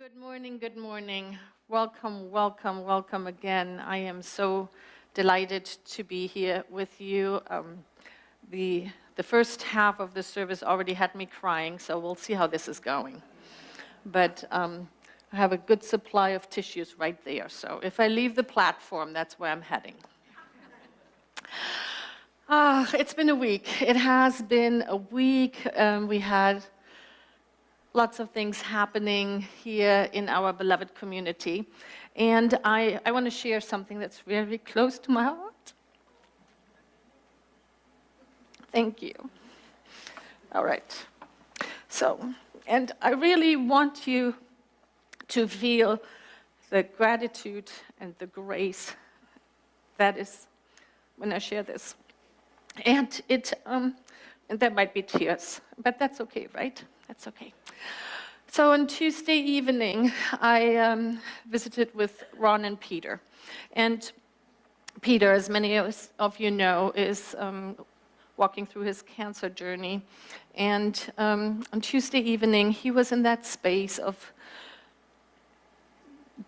Good morning, good morning. Welcome, welcome, welcome again. I am so delighted to be here with you. The first half of the service already had me crying, so we'll see how this is going. But I have a good supply of tissues right there, so if I leave the platform, that's where I'm heading. It's been a week. It has been a week. We had lots of things happening here in our beloved community. And I want to share something that's very close to my heart. Thank you. All right. So, and I really want you to feel the gratitude and the grace that is when I share this. And and there might be tears, but that's okay, right? That's okay. So on Tuesday evening, I visited with Ron and Peter. And Peter, as many of you know, is walking through his cancer journey. And on Tuesday evening, he was in that space of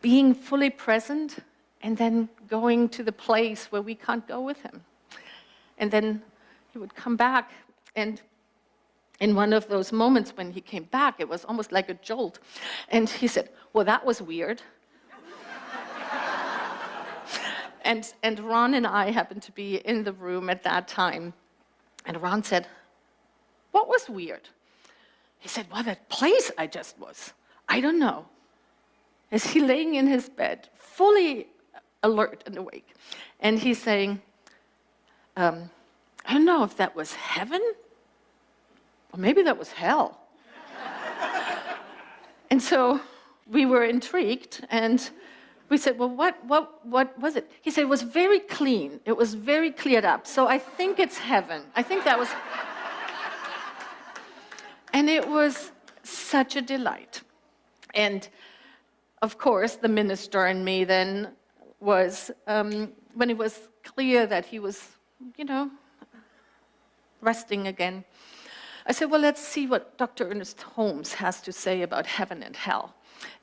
being fully present and then going to the place where we can't go with him. And then he would come back, and in one of those moments when he came back, it was almost like a jolt. And he said, well, that was weird. and Ron and I happened to be in the room at that time. And Ron said, what was weird? He said, well, that place I just was. I don't know. Is he laying in his bed, fully alert and awake? And he's saying, I don't know if that was heaven, or maybe that was hell. And so we were intrigued, and we said, well, what was it? He said, it was very clean. It was very cleared up. So I think it's heaven. I think that was... And it was such a delight. And of course, the minister in me then was, when it was clear that he was, resting again, I said, well, let's see what Dr. Ernest Holmes has to say about heaven and hell.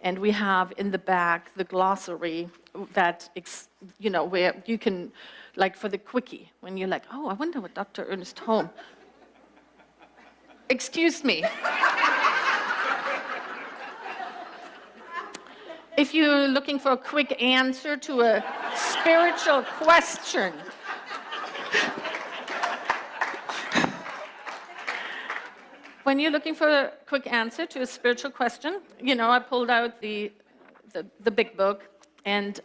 And we have in the back the glossary that, where you can, like for the quickie, when you're like, oh, I wonder what Dr. Ernest Holmes... Excuse me. If you're looking for a quick answer to a spiritual question, when you're looking for a quick answer to a spiritual question, I pulled out the big book, and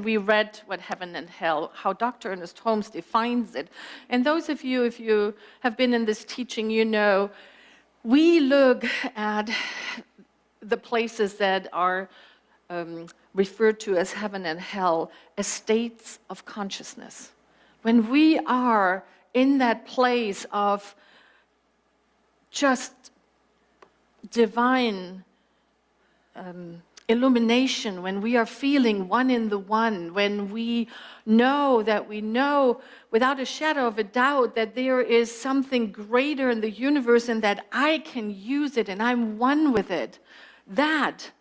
we read what heaven and hell, how Dr. Ernest Holmes defines it. And those of you, if you have been in this teaching, we look at the places that are referred to as heaven and hell as states of consciousness. When we are in that place of just divine illumination, when we are feeling one in the one, when we know without a shadow of a doubt that there is something greater in the universe and that I can use it and I'm one with it, that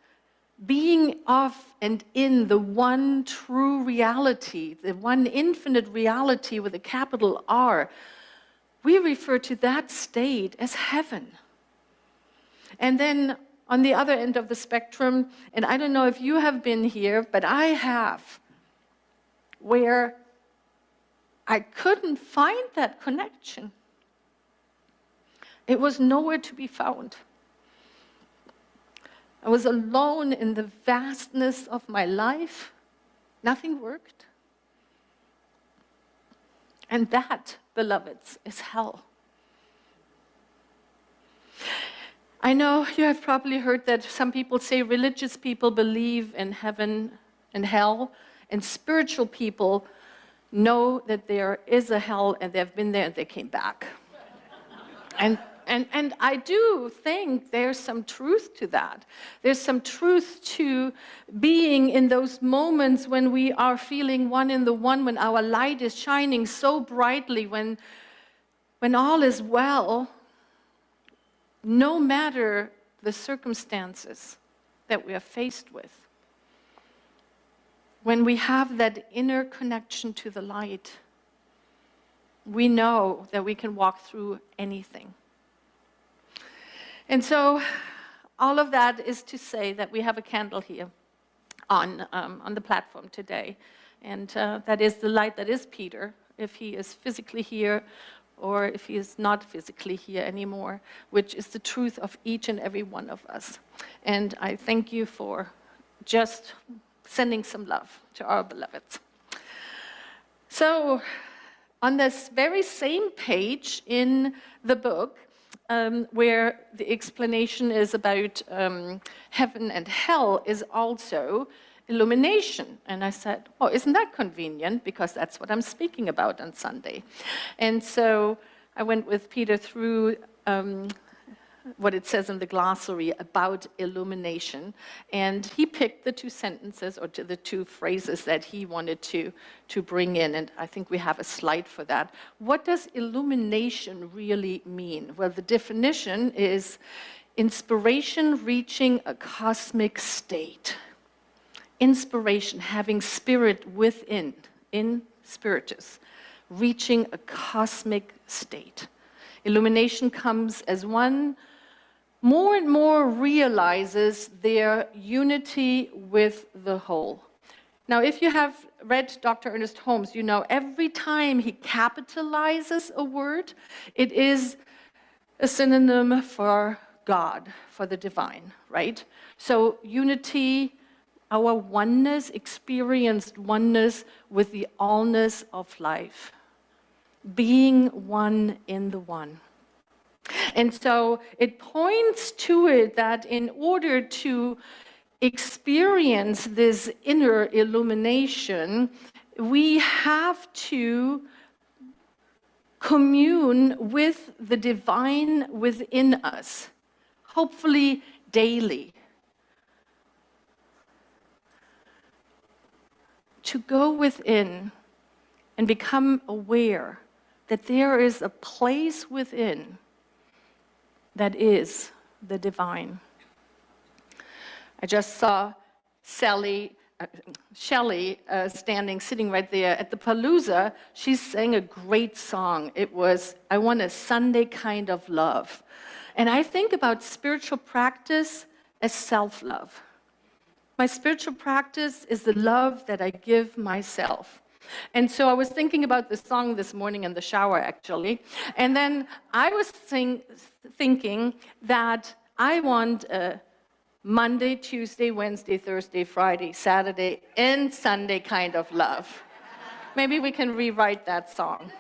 being of and in the one true reality, the one infinite reality with a capital R, we refer to that state as heaven. And then on the other end of the spectrum, and I don't know if you have been here, but I have, where I couldn't find that connection. It was nowhere to be found. I was alone in the vastness of my life. Nothing worked. And that, beloveds, is hell. I know you have probably heard that some people say religious people believe in heaven and hell, and spiritual people know that there is a hell and they've been there and they came back. And I do think there's some truth to that. There's some truth to being in those moments when we are feeling one in the one, when our light is shining so brightly, when all is well, no matter the circumstances. that we are faced with, when we have that inner connection to the light, we know that we can walk through anything. And so all of that is to say that we have a candle here on the platform today. And that is the light that is Peter, if he is physically here or if he is not physically here anymore, which is the truth of each and every one of us. And I thank you for just sending some love to our beloveds. So on this very same page in the book, where the explanation is about heaven and hell, is also illumination. And I said, oh, isn't that convenient? Because that's what I'm speaking about on Sunday. And so I went with Peter through what it says in the glossary about illumination. And he picked the two sentences, or the two phrases that he wanted to bring in. And I think we have a slide for that. What does illumination really mean? Well, the definition is inspiration reaching a cosmic state. Inspiration, having spirit within, in spiritus, reaching a cosmic state. Illumination comes as one more and more realizes their unity with the whole. Now, if you have read Dr. Ernest Holmes, you know every time he capitalizes a word, it is a synonym for God, for the divine, right? So unity, our oneness, experienced oneness with the allness of life. Being one in the one. And so it points to it that in order to experience this inner illumination, we have to commune with the divine within us, hopefully daily. To go within and become aware that there is a place within that is the divine. I just saw Shelley sitting right there at the Palooza. She sang a great song. It was, I Want a Sunday Kind of Love. And I think about spiritual practice as self-love. My spiritual practice is the love that I give myself. And so I was thinking about this song this morning in the shower, actually. And then I was thinking that I want a Monday, Tuesday, Wednesday, Thursday, Friday, Saturday, and Sunday kind of love. Maybe we can rewrite that song.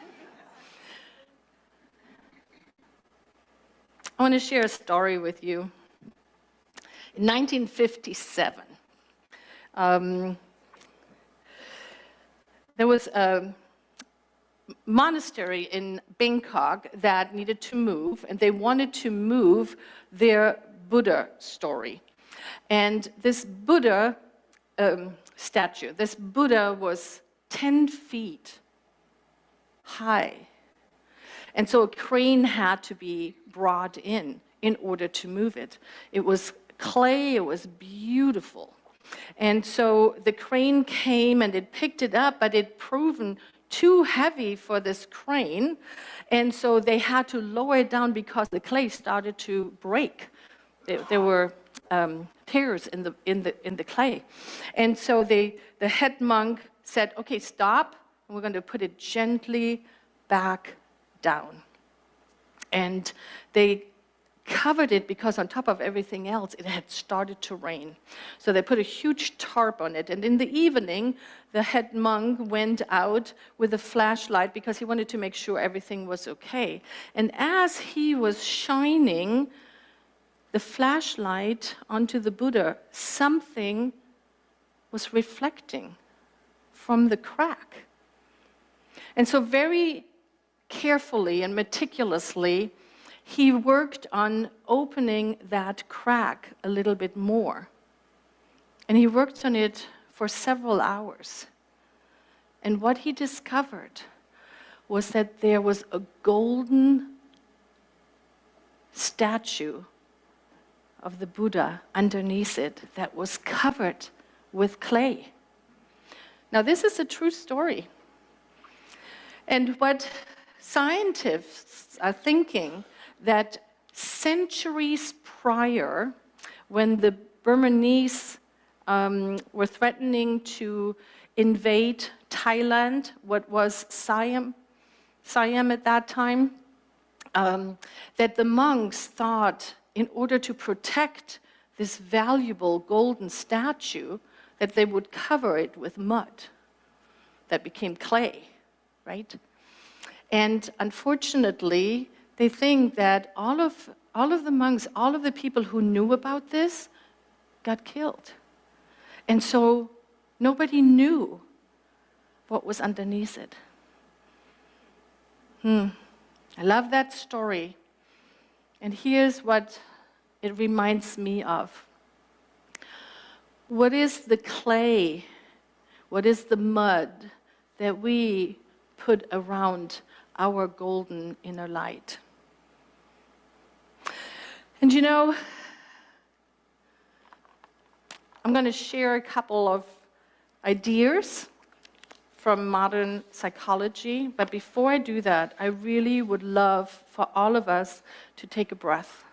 I want to share a story with you. In 1957, there was a monastery in Bangkok that needed to move, and they wanted to move their Buddha story. And this Buddha statue, this Buddha was 10 feet high. And so a crane had to be brought in order to move it. It was clay, it was beautiful. And so the crane came and it picked it up, but it proven too heavy for this crane. And so they had to lower it down because the clay started to break. There were tears in the clay. And so the head monk said, okay, stop. And we're going to put it gently back down. And they covered it because on top of everything else, it had started to rain. So they put a huge tarp on it. And in the evening, the head monk went out with a flashlight because he wanted to make sure everything was okay. And as he was shining the flashlight onto the Buddha, something was reflecting from the crack. And so very carefully and meticulously, he worked on opening that crack a little bit more. And he worked on it for several hours. And what he discovered was that there was a golden statue of the Buddha underneath it that was covered with clay. Now, this is a true story. And what scientists are thinking, that centuries prior, when the Burmese were threatening to invade Thailand, what was Siam at that time, that the monks thought, in order to protect this valuable golden statue, that they would cover it with mud that became clay, right? And unfortunately, they think that all of the monks, all of the people who knew about this, got killed. And so nobody knew what was underneath it. I love that story. And here's what it reminds me of. What is the clay? What is the mud that we put around our golden inner light? And you know, I'm going to share a couple of ideas from modern psychology, but before I do that, I really would love for all of us to take a breath.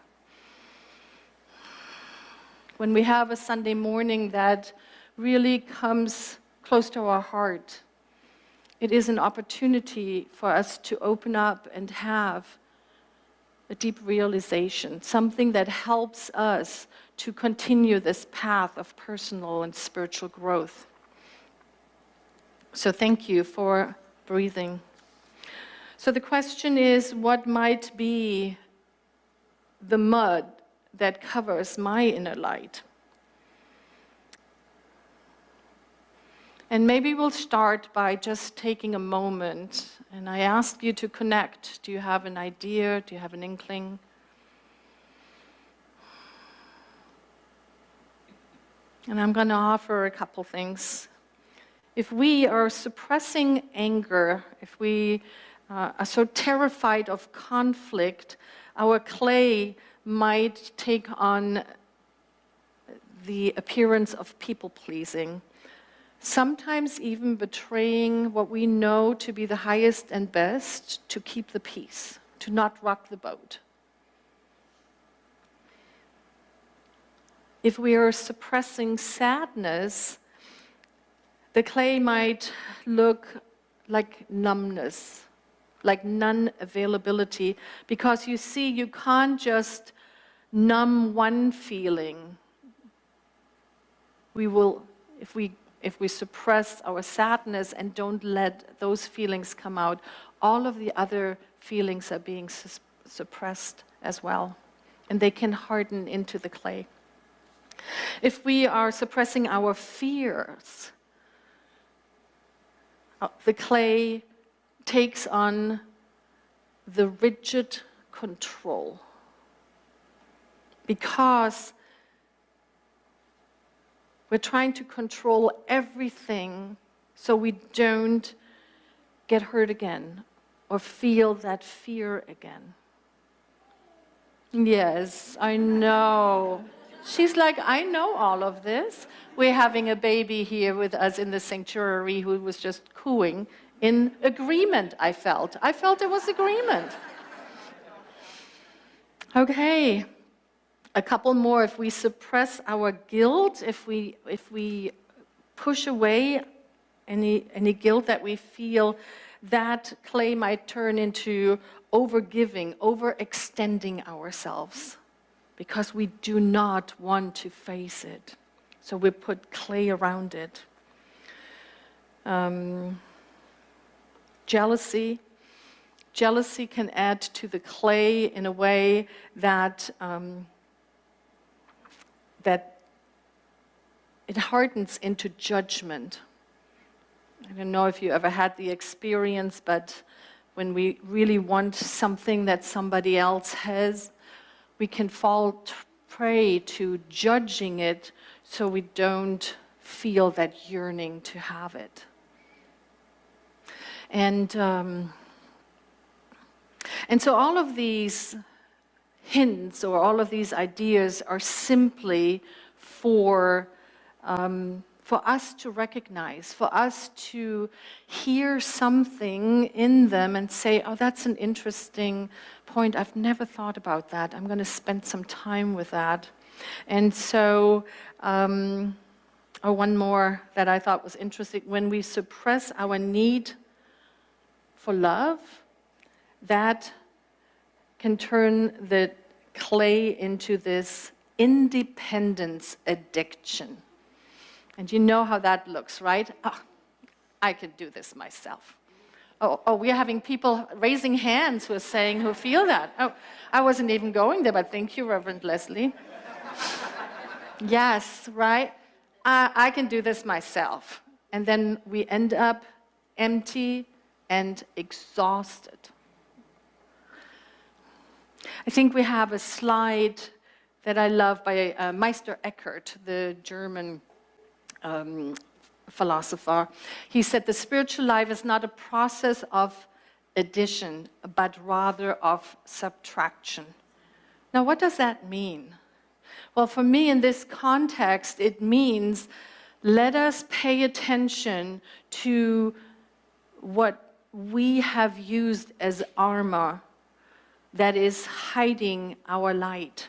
When we have a Sunday morning that really comes close to our heart, it is an opportunity for us to open up and have a deep realization, something that helps us to continue this path of personal and spiritual growth. So thank you for breathing. So the question is, what might be the mud that covers my inner light? And maybe we'll start by just taking a moment, and I ask you to connect. Do you have an idea? Do you have an inkling? And I'm going to offer a couple things. If we are suppressing anger, if we are so terrified of conflict, our clay might take on the appearance of people-pleasing, sometimes even betraying what we know to be the highest and best to keep the peace, to not rock the boat. If we are suppressing sadness, the clay might look like numbness, like non-availability, because you see, you can't just numb one feeling. We will, if we suppress our sadness and don't let those feelings come out, all of the other feelings are being suppressed as well, and they can harden into the clay. If we are suppressing our fears, the clay takes on the rigid control, because we're trying to control everything so we don't get hurt again or feel that fear again. Yes, I know. She's like, I know all of this. We're having a baby here with us in the sanctuary who was just cooing in agreement, I felt. I felt it was agreement. Okay, a couple more. If we suppress our guilt, if we push away any guilt that we feel, that clay might turn into overgiving, overextending ourselves, because we do not want to face it. So we put clay around it. Jealousy. Jealousy can add to the clay in a way that that it hardens into judgment. I don't know if you ever had the experience, but when we really want something that somebody else has, we can fall prey to judging it so we don't feel that yearning to have it. And so all of these hints or all of these ideas are simply for us to recognize, for us to hear something in them and say, oh, that's an interesting point. I've never thought about that. I'm going to spend some time with that. And so, one more that I thought was interesting. When we suppress our need for love, that can turn the clay into this independence addiction. And you know how that looks, right? Oh, I could do this myself. Oh, we're having people raising hands who are saying, who feel that. Oh, I wasn't even going there, but thank you, Reverend Leslie. Yes, right? I can do this myself. And then we end up empty and exhausted. I think we have a slide that I love by Meister Eckhart, the German philosopher. He said, the spiritual life is not a process of addition, but rather of subtraction. Now, what does that mean? Well, for me, in this context, it means let us pay attention to what we have used as armor that is hiding our light,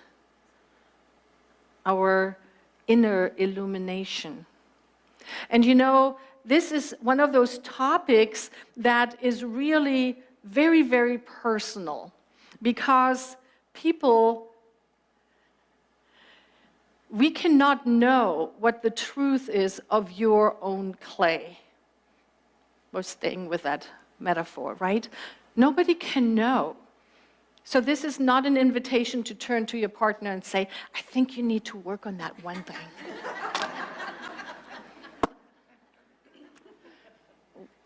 our inner illumination. And you know, this is one of those topics that is really very, very personal, because we cannot know what the truth is of your own clay. We're staying with that metaphor, right? Nobody can know. So this is not an invitation to turn to your partner and say, I think you need to work on that one thing.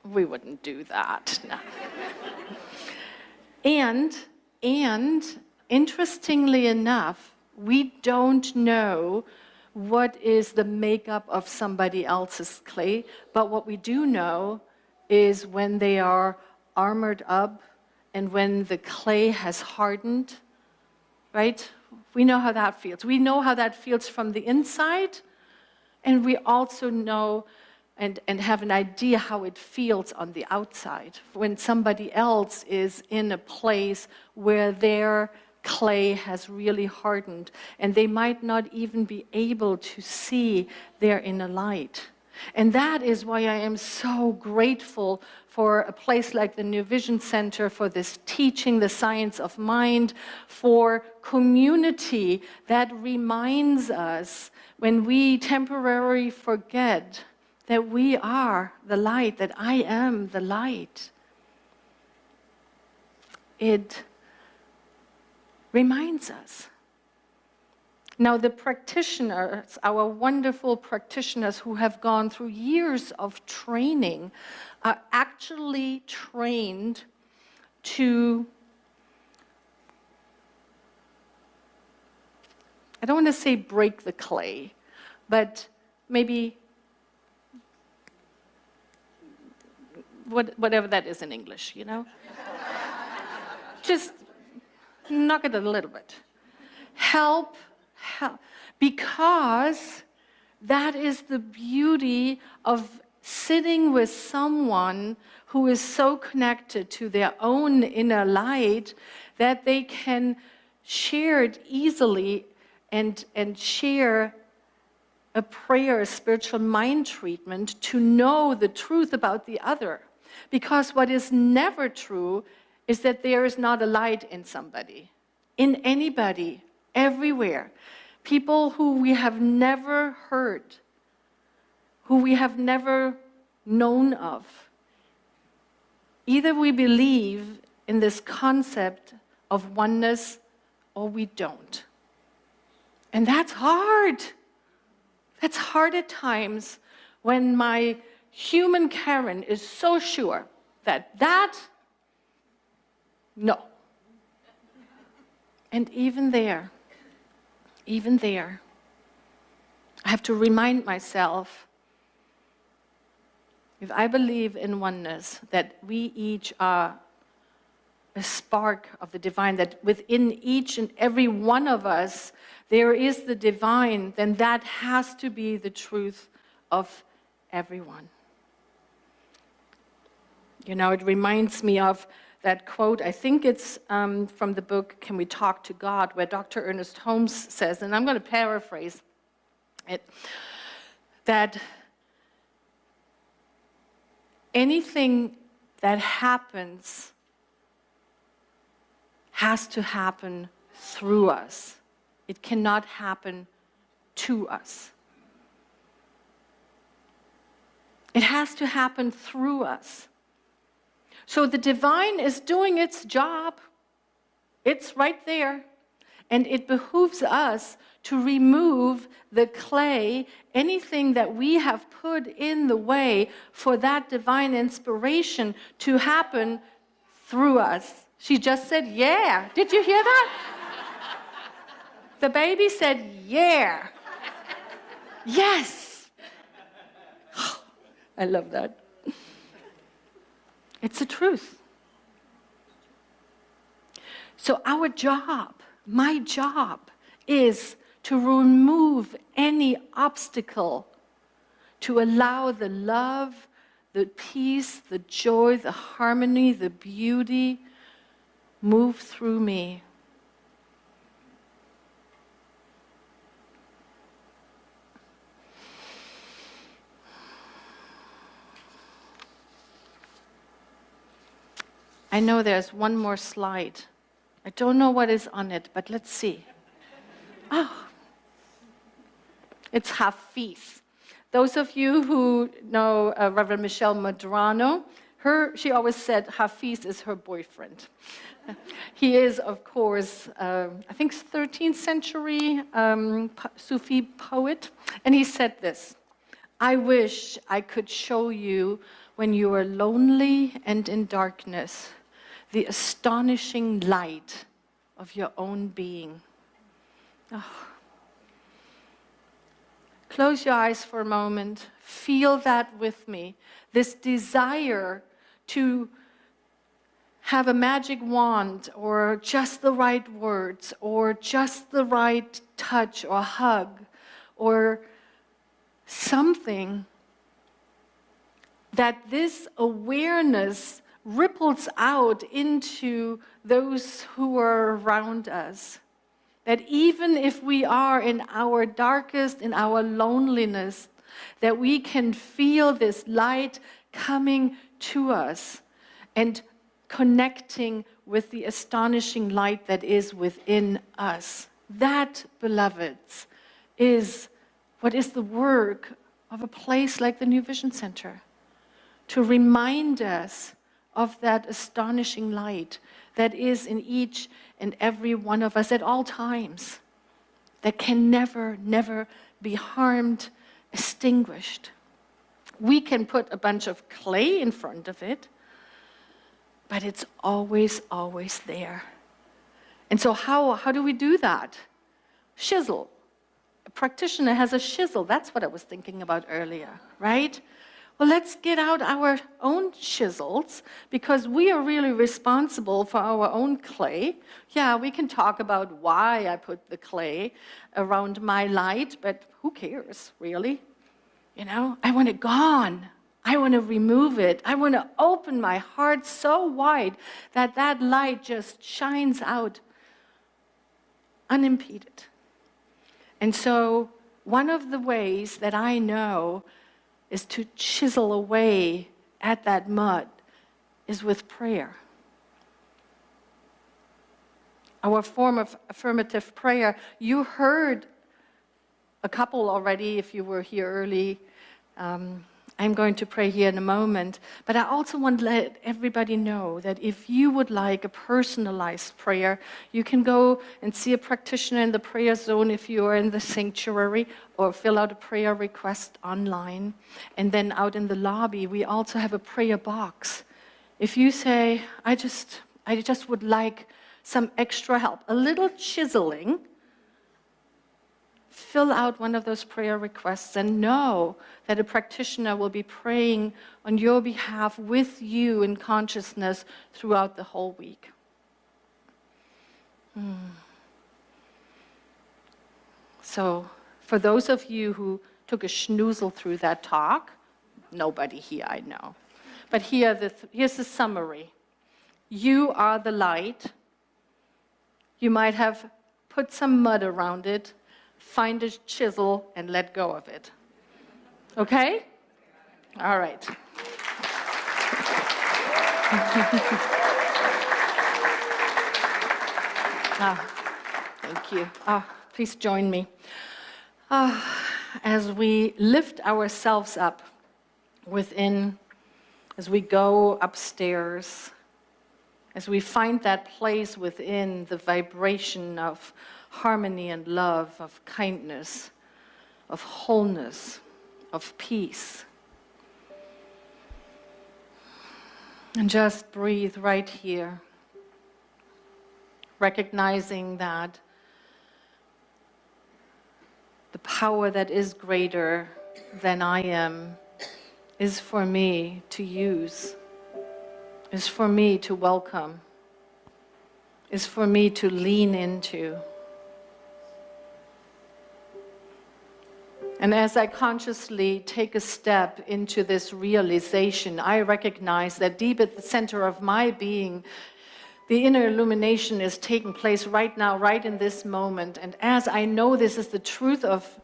We wouldn't do that. No. And interestingly enough, we don't know what is the makeup of somebody else's clay, but what we do know is when they are armored up and when the clay has hardened, right? We know how that feels. We know how that feels from the inside, and we also know and have an idea how it feels on the outside when somebody else is in a place where their clay has really hardened and they might not even be able to see their inner light. And that is why I am so grateful for a place like the New Vision Center, for this teaching, the science of mind, for community that reminds us when we temporarily forget that we are the light, that I am the light. It reminds us. Now, the practitioners, our wonderful practitioners who have gone through years of training, are actually trained to, I don't want to say break the clay, but maybe whatever that is in English, you know? Just knock it a little bit. Help, because that is the beauty of sitting with someone who is so connected to their own inner light that they can share it easily and share a prayer, a spiritual mind treatment to know the truth about the other. Because what is never true is that there is not a light in somebody, in anybody, everywhere. People who we have never heard, who we have never known of. Either we believe in this concept of oneness or we don't. And that's hard. That's hard at times when my human Karen is so sure that, no. And even there, I have to remind myself, if I believe in oneness, that we each are a spark of the divine, that within each and every one of us there is the divine, then that has to be the truth of everyone. You know, it reminds me of that quote, I think it's from the book Can We Talk to God, where Dr. Ernest Holmes says, and I'm going to paraphrase it, that anything that happens has to happen through us. It cannot happen to us. It has to happen through us. So the divine is doing its job. It's right there. And it behooves us to remove the clay, anything that we have put in the way for that divine inspiration to happen through us. She just said, yeah. Did you hear that? The baby said, yeah. Yes. I love that. It's the truth. So our job, my job, is to remove any obstacle to allow the love, the peace, the joy, the harmony, the beauty move through me. I know there's one more slide. I don't know what is on it, but let's see. Oh, it's Hafiz. Those of you who know Reverend Michelle Madrano, she always said Hafiz is her boyfriend. He is, of course, I think 13th century Sufi poet, and he said this: I wish I could show you when you are lonely and in darkness, the astonishing light of your own being. Oh. Close your eyes for a moment. Feel that with me. This desire to have a magic wand, or just the right words, or just the right touch or hug, or something, that this awareness ripples out into those who are around us. That even if we are in our darkest, in our loneliness, that we can feel this light coming to us and connecting with the astonishing light that is within us. That, beloveds, is what is the work of a place like the New Vision Center. To remind us of that astonishing light that is in each and every one of us at all times, that can never, never be harmed, extinguished. We can put a bunch of clay in front of it, but it's always, always there. And so how do we do that? Chisel. A practitioner has a chisel. That's what I was thinking about earlier, right? Well, let's get out our own chisels, because we are really responsible for our own clay. Yeah, we can talk about why I put the clay around my light, but who cares, really? You know, I want it gone. I want to remove it. I want to open my heart so wide that that light just shines out unimpeded. And so one of the ways that I know is to chisel away at that mud is with prayer. Our form of affirmative prayer, you heard a couple already if you were here early. I'm going to pray here in a moment, but I also want to let everybody know that if you would like a personalized prayer, you can go and see a practitioner in the prayer zone if you are in the sanctuary, or fill out a prayer request online. And then out in the lobby, we also have a prayer box. If you say, I just would like some extra help, a little chiseling, fill out one of those prayer requests and know that a practitioner will be praying on your behalf with you in consciousness throughout the whole week. So for those of you who took a schnoozle through that talk, nobody here I know, but here's the summary. You are the light. You might have put some mud around it, find a chisel, and let go of it. Okay? All right. Thank you. Please join me. As we lift ourselves up within, as we go upstairs, as we find that place within the vibration of harmony and love, of kindness, of wholeness, of peace. And just breathe right here, recognizing that the power that is greater than I am is for me to use, is for me to welcome, is for me to lean into. And as I consciously take a step into this realization, I recognize that deep at the center of my being, the inner illumination is taking place right now, right in this moment. And as I know this is the truth of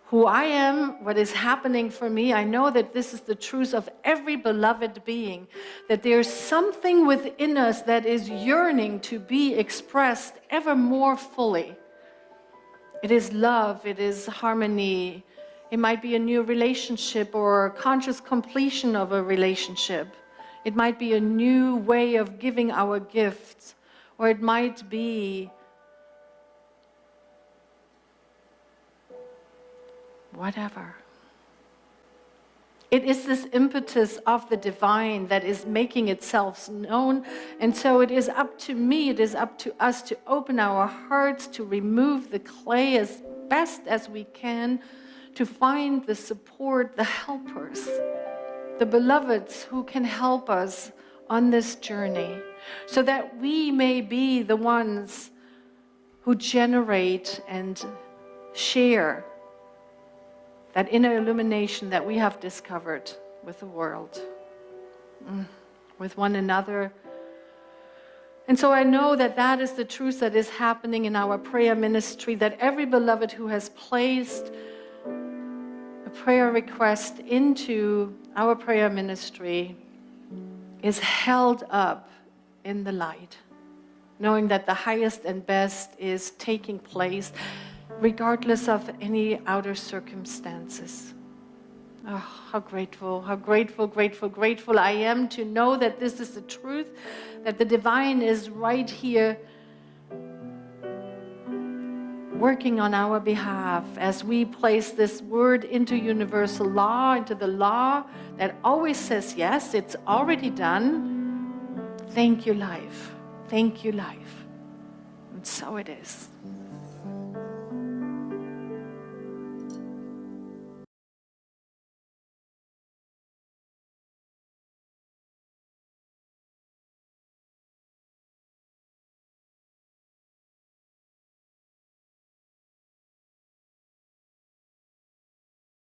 who I am, what is happening for me, I know that this is the truth of every beloved being, that there's something within us that is yearning to be expressed ever more fully. It is love, it is harmony, it might be a new relationship or conscious completion of a relationship. It might be a new way of giving our gifts, or it might be whatever. It is this impetus of the divine that is making itself known, and so it is up to me, it is up to us to open our hearts, to remove the clay as best as we can, to find the support, the helpers, the beloveds who can help us on this journey, so that we may be the ones who generate and share that inner illumination that we have discovered with the world, with one another. And so I know that that is the truth that is happening in our prayer ministry, that every beloved who has placed a prayer request into our prayer ministry is held up in the light, knowing that the highest and best is taking place regardless of any outer circumstances. Oh, how grateful, grateful I am to know that this is the truth, that the divine is right here working on our behalf as we place this word into universal law, into the law that always says, yes, it's already done. Thank you, life. Thank you, life. And so it is.